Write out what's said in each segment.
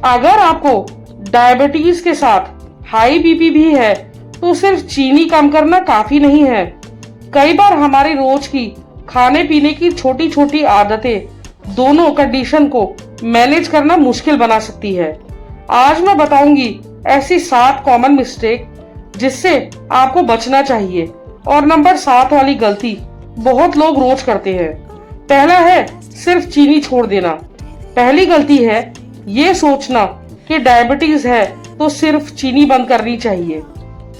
अगर आपको डायबिटीज के साथ हाई बीपी भी है तो सिर्फ चीनी कम करना काफी नहीं है। कई बार हमारी रोज की खाने पीने की छोटी छोटी आदतें दोनों कंडीशन को मैनेज करना मुश्किल बना सकती है। आज मैं बताऊंगी ऐसी 7 कॉमन मिस्टेक जिससे आपको बचना चाहिए। और नंबर 7 वाली गलती बहुत लोग रोज करते हैं। पहला है सिर्फ चीनी छोड़ देना। पहली गलती है ये सोचना कि डायबिटीज है तो सिर्फ चीनी बंद करनी चाहिए।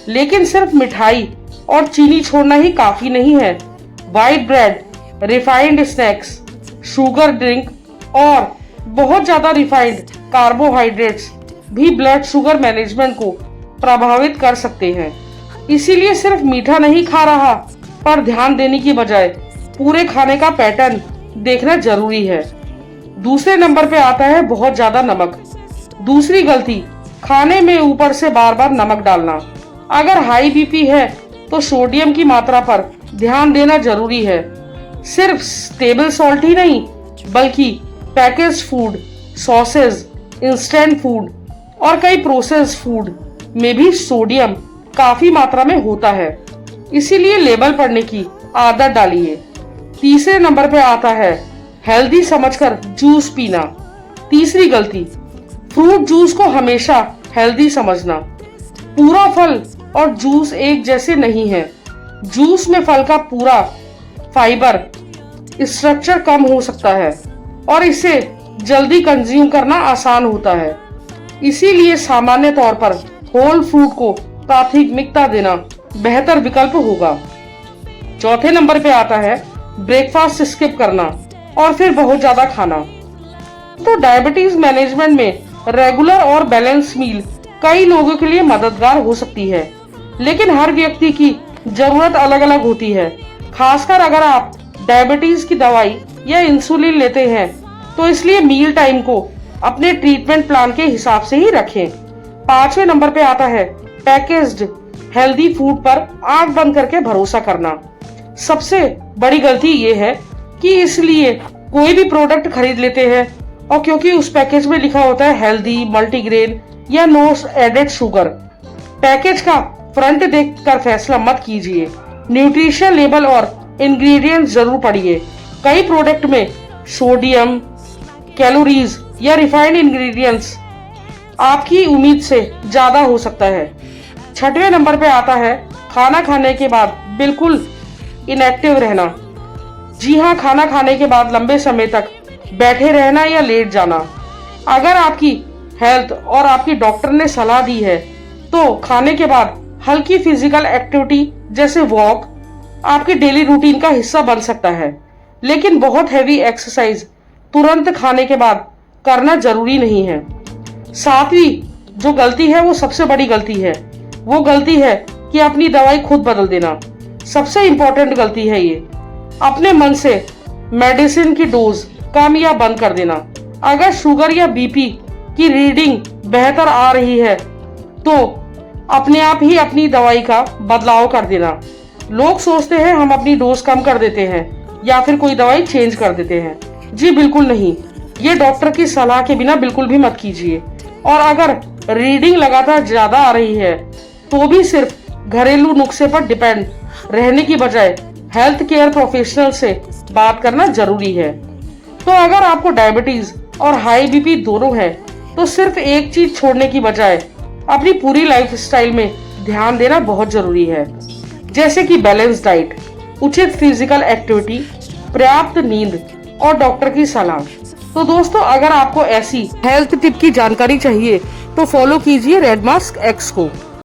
लेकिन सिर्फ मिठाई और चीनी छोड़ना ही काफी नहीं है। White bread, refined snacks, sugar drink और बहुत ज्यादा रिफाइंड कार्बोहाइड्रेट्स भी ब्लड शुगर मैनेजमेंट को प्रभावित कर सकते हैं। इसीलिए सिर्फ मीठा नहीं खा रहा पर ध्यान देने की बजाय पूरे खाने का पैटर्न देखना जरूरी है। दूसरे नंबर पे आता है बहुत ज्यादा नमक। दूसरी गलती, खाने में ऊपर से बार बार नमक डालना। अगर हाई बीपी है तो सोडियम की मात्रा पर ध्यान देना जरूरी है। सिर्फ टेबल सॉल्ट ही नहीं बल्कि package food, sausage, instant food और कई प्रोसेस्ड फूड में भी सोडियम काफी मात्रा में होता है। इसीलिए लेबल पढ़ने की आदत डालिए। तीसरे नंबर पे आता है हेल्दी समझकर जूस पीना। तीसरी गलती, फ्रूट जूस को हमेशा हेल्दी समझना। पूरा फल और जूस एक जैसे नहीं है। जूस में फल का पूरा फाइबर स्ट्रक्चर कम हो सकता है और इसे जल्दी कंज्यूम करना आसान होता है। इसीलिए सामान्य तौर पर होल फ्रूट को प्राथमिकता देना बेहतर विकल्प होगा। चौथे नंबर पे आता है ब्रेकफास्ट स्किप करना और फिर बहुत ज्यादा खाना। तो डायबिटीज मैनेजमेंट में रेगुलर और बैलेंस मील कई लोगों के लिए मददगार हो सकती है, लेकिन हर व्यक्ति की जरूरत अलग अलग होती है। खासकर अगर आप डायबिटीज की दवाई या इंसुलिन लेते हैं तो इसलिए मील टाइम को अपने ट्रीटमेंट प्लान के हिसाब से ही रखें। 5वें नंबर पे आता है पैकेज्ड हेल्दी फूड पर आंख बंद करके भरोसा करना। सबसे बड़ी गलती ये है कि इसलिए कोई भी प्रोडक्ट खरीद लेते हैं और क्योंकि उस पैकेज में लिखा होता है हेल्दी, मल्टीग्रेन या नो एडेड शुगर, पैकेज का फ्रंट देखकर फैसला मत कीजिए। न्यूट्रिशन लेबल और इंग्रेडिएंट्स जरूर पढ़िए। कई प्रोडक्ट में सोडियम, कैलोरीज या रिफाइंड इंग्रेडिएंट्स आपकी उम्मीद से ज्यादा हो सकता है। 6वें नंबर पे आता है खाना खाने के बाद बिल्कुल इनएक्टिव रहना। जी हाँ, खाना खाने के बाद लंबे समय तक बैठे रहना या लेट जाना। अगर आपकी हेल्थ और आपकी डॉक्टर ने सलाह दी है तो खाने के बाद हल्की फिजिकल एक्टिविटी जैसे वॉक आपकी डेली रूटीन का हिस्सा बन सकता है। लेकिन बहुत हैवी एक्सरसाइज तुरंत खाने के बाद करना जरूरी नहीं है। 7वीं जो गलती है वो सबसे बड़ी गलती है। वो गलती है कि अपनी दवाई खुद बदल देना। सबसे इंपॉर्टेंट गलती है ये। अपने मन से मेडिसिन की डोज कम या बंद कर देना। अगर शुगर या बीपी की रीडिंग बेहतर आ रही है तो अपने आप ही अपनी दवाई का बदलाव कर देना। लोग सोचते हैं हम अपनी डोज कम कर देते हैं या फिर कोई दवाई चेंज कर देते हैं। जी बिल्कुल नहीं, ये डॉक्टर की सलाह के बिना बिल्कुल भी मत कीजिए। और अगर रीडिंग लगातार ज्यादा आ रही है तो भी सिर्फ घरेलू नुस्खे पर डिपेंड रहने की बजाय हेल्थ केयर प्रोफेशनल से बात करना जरूरी है। तो अगर आपको डायबिटीज और हाई बीपी दोनों है तो सिर्फ एक चीज छोड़ने की बजाय अपनी पूरी लाइफस्टाइल में ध्यान देना बहुत जरूरी है, जैसे कि बैलेंस डाइट, उचित फिजिकल एक्टिविटी, पर्याप्त नींद और डॉक्टर की सलाह। तो दोस्तों, अगर आपको ऐसी हेल्थ टिप की जानकारी चाहिए तो फॉलो कीजिए रेड मास्क एक्स को।